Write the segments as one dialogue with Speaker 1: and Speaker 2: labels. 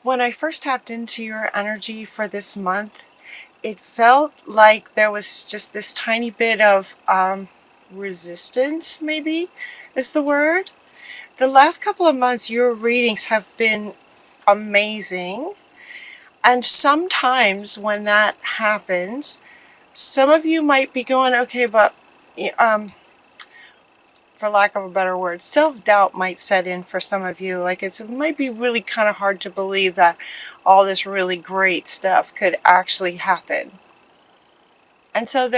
Speaker 1: When I first tapped into your energy for this month, it felt like there was just this tiny bit of resistance, maybe is the word. The last couple of months, your readings have been amazing. And sometimes when that happens, some of you might be going, okay, but um, for lack of a better word, self-doubt might set in for some of you. Like it might be really kind of hard to believe that all this really great stuff could actually happen. And so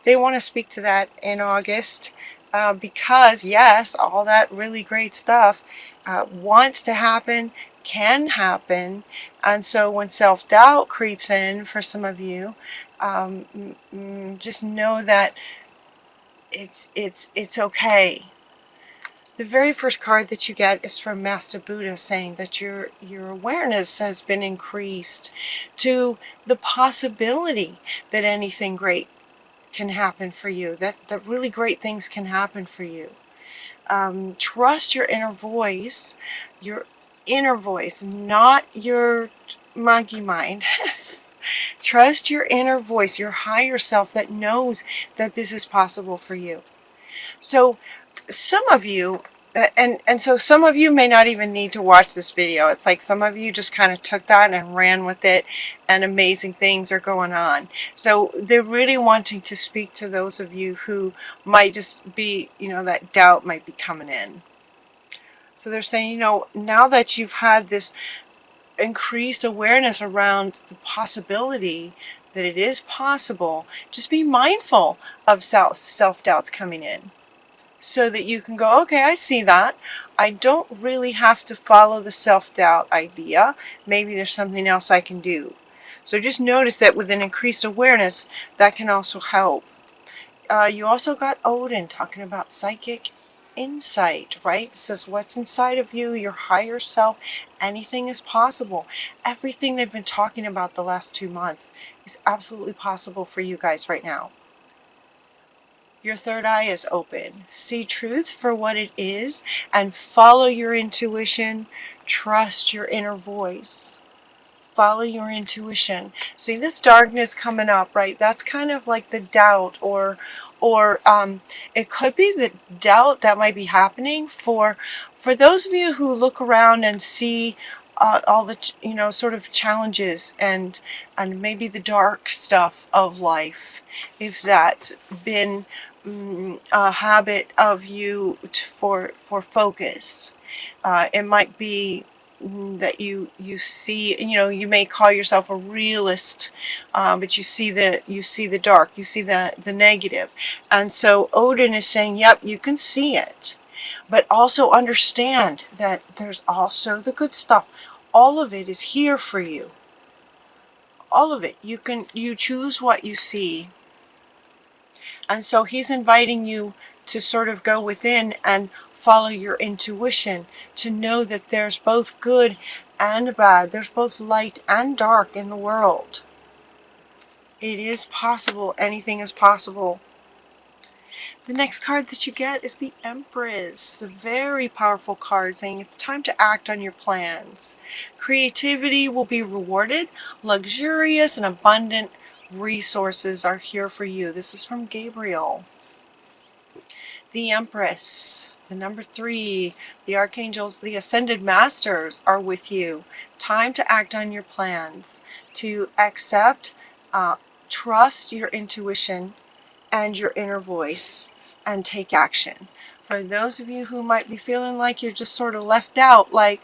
Speaker 1: they want to speak to that in August because, yes, all that really great stuff wants to happen, can happen. And so when self-doubt creeps in for some of you, just know that it's okay. The very first card that you get is from Master Buddha, saying that your awareness has been increased to the possibility that anything great can happen for you, that really great things can happen for you. Trust your inner voice, not your monkey mind. Trust your inner voice, your higher self that knows that this is possible for you. So some of you, and so some of you may not even need to watch this video. It's like some of you just kind of took that and ran with it, and amazing things are going on. So they're really wanting to speak to those of you who might just be, that doubt might be coming in. So they're saying, now that you've had this increased awareness around the possibility that it is possible, just be mindful of self-doubts coming in, so that you can go, okay, I see that. I don't really have to follow the self-doubt idea. Maybe there's something else I can do. So just notice that with an increased awareness, that can also help. You also got Odin talking about psychic insight, right? It says what's inside of you, your higher self, anything is possible. Everything they've been talking about the last 2 months is absolutely possible for you guys right now. Your third eye is open. See truth for what it is and follow your intuition. Trust your inner voice. Follow your intuition. See this darkness coming up, right? That's kind of like the doubt, or it could be the doubt that might be happening for those of you who look around and see all the sort of challenges and maybe the dark stuff of life. If that's been a habit of you for focus, it might be that you see, you may call yourself a realist, but you see the dark, you see the negative. And so Odin is saying, yep, you can see it, but also understand that there's also the good stuff. All of it is here for you. All of it. You choose what you see. And so he's inviting you to sort of go within and follow your intuition, to know that there's both good and bad. There's both light and dark in the world. It is possible. Anything is possible. The next card that you get is the Empress, a very powerful card saying it's time to act on your plans. Creativity will be rewarded. Luxurious and abundant resources are here for you. This is from Gabriel. The Empress, the number 3, the Archangels, the Ascended Masters are with you. Time to act on your plans, to accept, trust your intuition and your inner voice, and take action. For those of you who might be feeling like you're just sort of left out, like,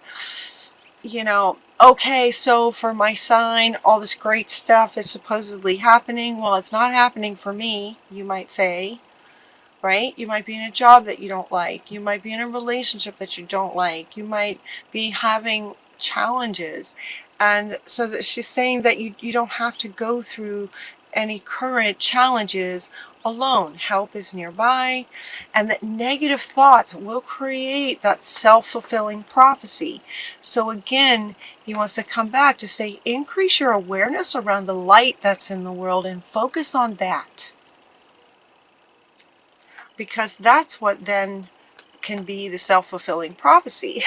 Speaker 1: okay, so for my sign, all this great stuff is supposedly happening. Well, it's not happening for me, you might say. Right? You might be in a job that you don't like. You might be in a relationship that you don't like. You might be having challenges. And so that she's saying that you don't have to go through any current challenges alone. Help is nearby. And that negative thoughts will create that self-fulfilling prophecy. So again, he wants to come back to say, increase your awareness around the light that's in the world and focus on that. Because that's what then can be the self-fulfilling prophecy.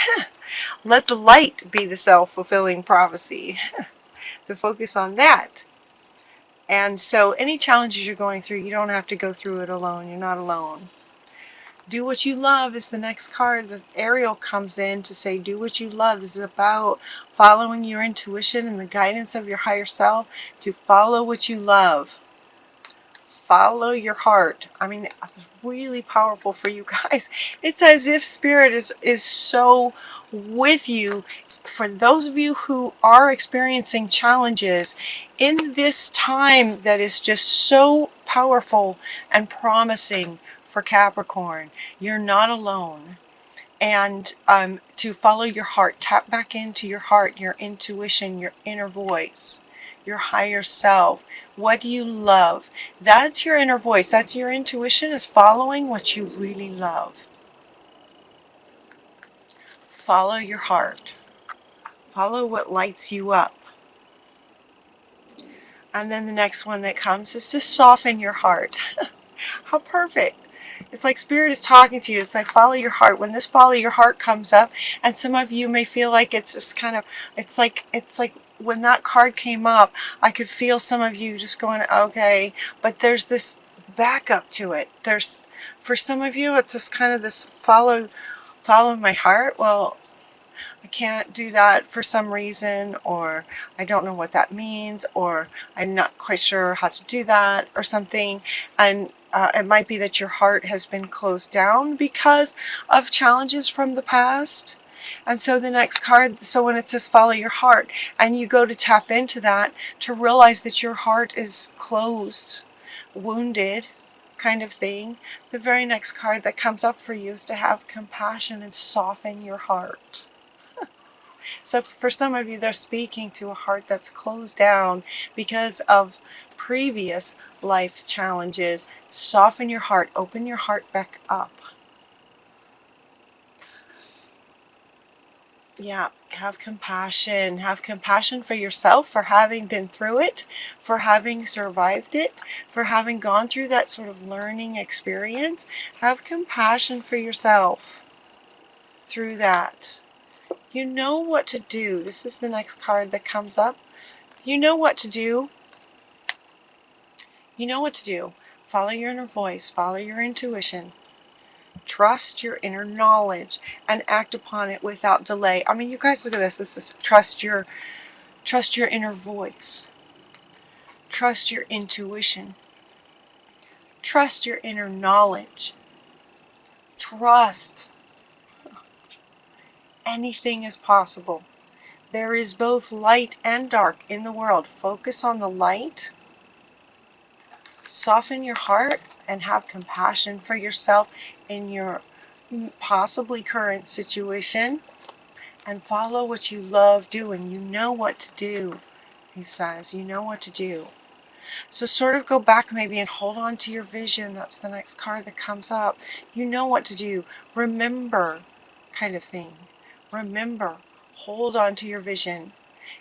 Speaker 1: Let the light be the self-fulfilling prophecy. To focus on that. And so any challenges you're going through, you don't have to go through it alone. You're not alone. Do what you love is the next card. The Ariel comes in to say, do what you love. This is about following your intuition and the guidance of your higher self to follow what you love. Follow your heart. I mean, it's really powerful for you guys. It's as if Spirit is so with you. For those of you who are experiencing challenges in this time that is just so powerful and promising for Capricorn, you're not alone. And to follow your heart, tap back into your heart, your intuition, your inner voice, your higher self. What do you love? That's your inner voice. That's your intuition, is following what you really love. Follow your heart. Follow what lights you up. And then the next one that comes is to soften your heart. How perfect. It's like Spirit is talking to you. It's like follow your heart. When this follow your heart comes up, and some of you may feel like it's just kind of, it's like when that card came up, I could feel some of you just going, okay, but there's this backup to it. There's, for some of you, it's just kind of this follow my heart. Well, I can't do that for some reason, or I don't know what that means, or I'm not quite sure how to do that, or something. And it might be that your heart has been closed down because of challenges from the past. And so the next card, so when it says follow your heart, and you go to tap into that, to realize that your heart is closed, wounded, kind of thing, the very next card that comes up for you is to have compassion and soften your heart. So for some of you, they're speaking to a heart that's closed down because of previous life challenges. Soften your heart. Open your heart back up. Yeah, have compassion. Have compassion for yourself for having been through it, for having survived it, for having gone through that sort of learning experience. Have compassion for yourself through that. You know what to do. This is the next card that comes up. You know what to do. You know what to do. Follow your inner voice. Follow your intuition. Trust your inner knowledge and act upon it without delay. I mean, you guys, look at this. This is trust your inner voice. Trust your intuition. Trust your inner knowledge. Trust. Anything is possible. There is both light and dark in the world. Focus on the light. Soften your heart and have compassion for yourself in your possibly current situation. And follow what you love doing. You know what to do, he says. You know what to do. So sort of go back maybe and hold on to your vision. That's the next card that comes up. You know what to do. Remember, kind of thing. Remember. Hold on to your vision.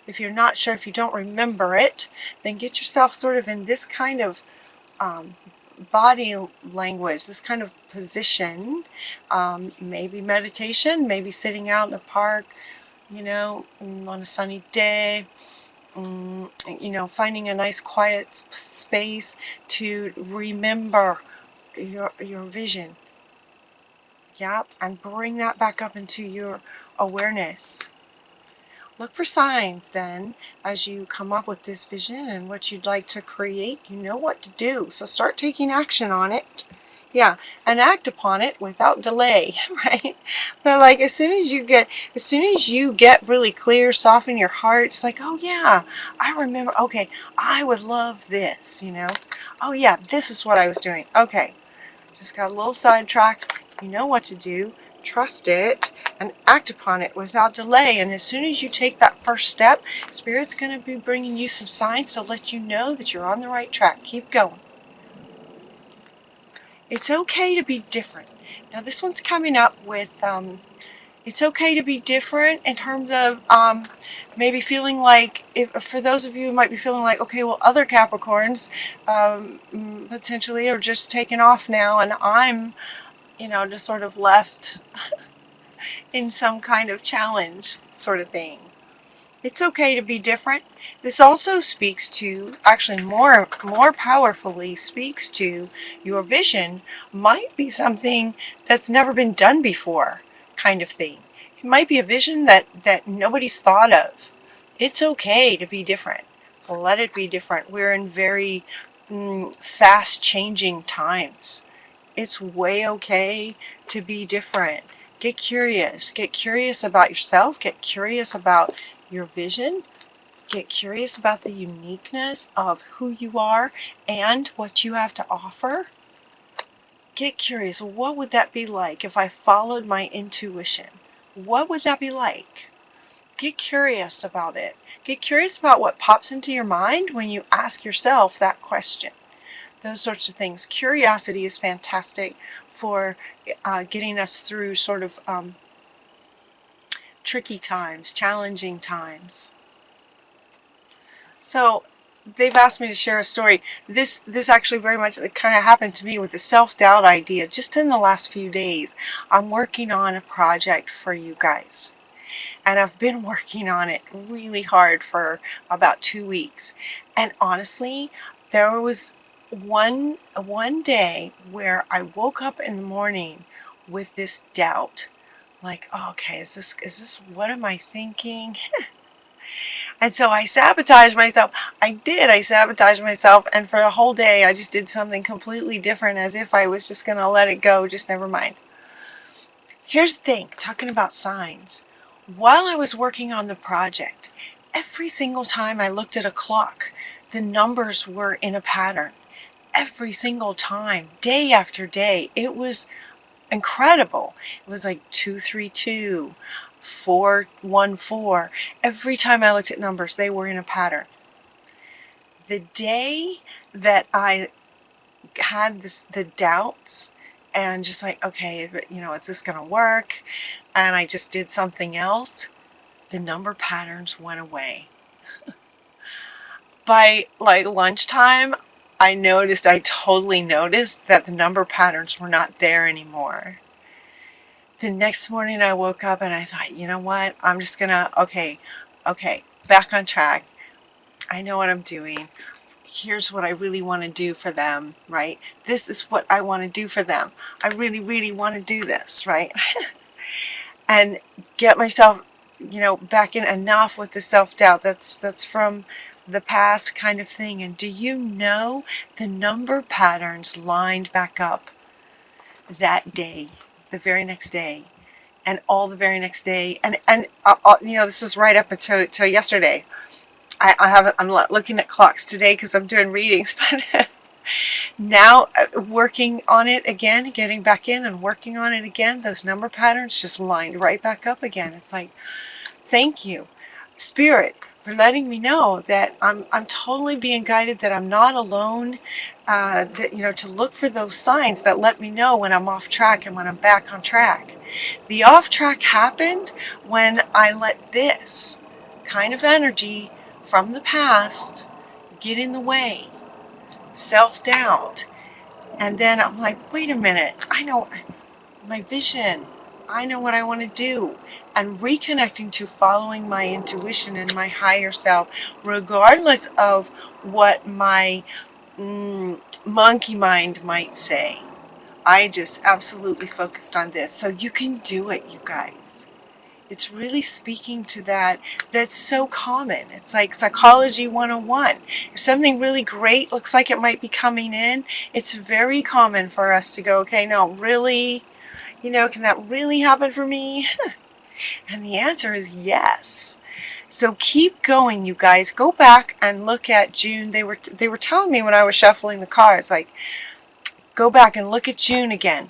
Speaker 1: If you're not sure, if you don't remember it, then get yourself sort of in this kind of body language, this kind of position. Maybe meditation, maybe sitting out in a park, you know, on a sunny day. You know, finding a nice quiet space to remember your vision. Yep, and bring that back up into your awareness. Look for signs then as you come up with this vision and what you'd like to create. You know what to do, so start taking action on it. Yeah, and act upon it without delay, right? They're like, as soon as you get really clear, soften your heart. It's like, oh yeah, I remember. Okay, I would love this, you know. Oh yeah, this is what I was doing. Okay, just got a little sidetracked. You know what to do. Trust it and act upon it without delay. And as soon as you take that first step, Spirit's going to be bringing you some signs to let you know that you're on the right track. Keep going. It's okay to be different. Now this one's coming up with, it's okay to be different in terms of maybe feeling like, if for those of you who might be feeling like, okay, well, other Capricorns potentially are just taking off now, and I'm just sort of left in some kind of challenge sort of thing. It's okay to be different. This also speaks to, actually more powerfully speaks to, your vision might be something that's never been done before, kind of thing. It might be a vision that nobody's thought of. It's okay to be different. Let it be different. We're in very fast changing times. It's way okay to be different. Get curious. Get curious about yourself. Get curious about your vision. Get curious about the uniqueness of who you are and what you have to offer. Get curious. What would that be like if I followed my intuition? What would that be like? Get curious about it. Get curious about what pops into your mind when you ask yourself that question. Those sorts of things. Curiosity is fantastic for getting us through sort of tricky times, challenging times. So they've asked me to share a story. This actually very much kind of happened to me with the self-doubt idea just in the last few days. I'm working on a project for you guys. And I've been working on it really hard for about 2 weeks. And honestly, there was one day where I woke up in the morning with this doubt. Like, oh, okay, is this what am I thinking? And so I sabotaged myself. I sabotaged myself, and for a whole day I just did something completely different, as if I was just going to let it go, just never mind. Here's the thing, talking about signs. While I was working on the project, every single time I looked at a clock, the numbers were in a pattern. Every single time, day after day. It was incredible. It was like 232, 414. Every time I looked at numbers, they were in a pattern. The day that I had the doubts and just like, okay, is this going to work? And I just did something else, the number patterns went away. By like lunchtime, I totally noticed that the number patterns were not there anymore. The next morning I woke up and I thought, you know what? I'm just gonna, okay, back on track. I know what I'm doing. Here's what I really want to do for them, right? This is what I want to do for them. I really, really want to do this, right? And get myself, back in enough with the self-doubt. That's from the past kind of thing. And do you know the number patterns lined back up that day, the very next day, and all the very next day, and this is right up until yesterday. I'm looking at clocks today because I'm doing readings, but now working on it again, getting back in and working on it again, those number patterns just lined right back up again. It's like, thank you, Spirit, for letting me know that I'm totally being guided, that I'm not alone, that, to look for those signs that let me know when I'm off track and when I'm back on track. The off track happened when I let this kind of energy from the past get in the way, self-doubt. And then I'm like, wait a minute, I know my vision. I know what I want to do. And reconnecting to following my intuition and my higher self, regardless of what my monkey mind might say. I just absolutely focused on this. So you can do it, you guys. It's really speaking to that. That's so common. It's like Psychology 101. If something really great looks like it might be coming in, it's very common for us to go, okay, no, really? Can that really happen for me? And the answer is yes. So keep going, you guys. Go back and look at June. They were telling me when I was shuffling the cards, like, go back and look at June again.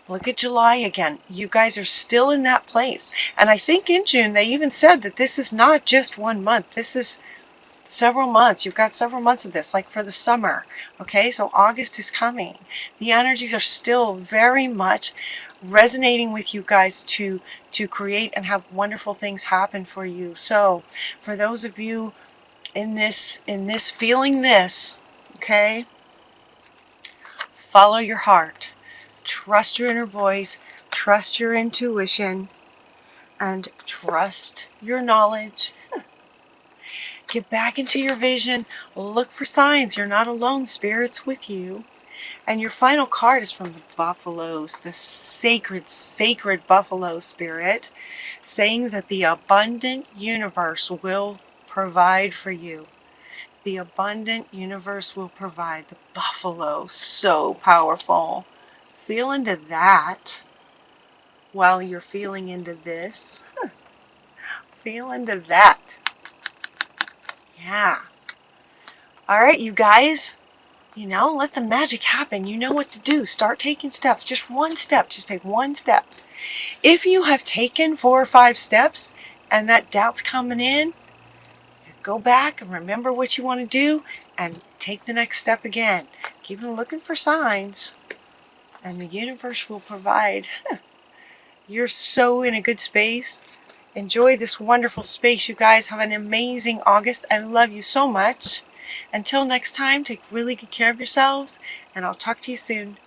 Speaker 1: Look at July again. You guys are still in that place. And I think in June they even said that this is not just 1 month. This is several months. You've got several months of this, like for the summer. Okay, so August is coming. The energies are still very much resonating with you guys to create and have wonderful things happen for you. So for those of you in this feeling this, okay, follow your heart. trust your inner voice, trust your intuition, and trust your knowledge. Get back into your vision. Look for signs. You're not alone. Spirit's with you. And your final card is from the buffaloes, the sacred, sacred buffalo spirit, saying that the abundant universe will provide for you. The abundant universe will provide. The buffalo, so powerful. Feel into that while you're feeling into this. Feel into that. Yeah. All right, you guys. You know, let the magic happen. You know what to do. Start taking steps. Just one step. Just take one step. If you have taken 4 or 5 steps and that doubt's coming in, go back and remember what you want to do and take the next step again. Keep on looking for signs and the universe will provide. You're so in a good space. Enjoy this wonderful space, you guys. Have an amazing August. I love you so much. Until next time, take really good care of yourselves, and I'll talk to you soon.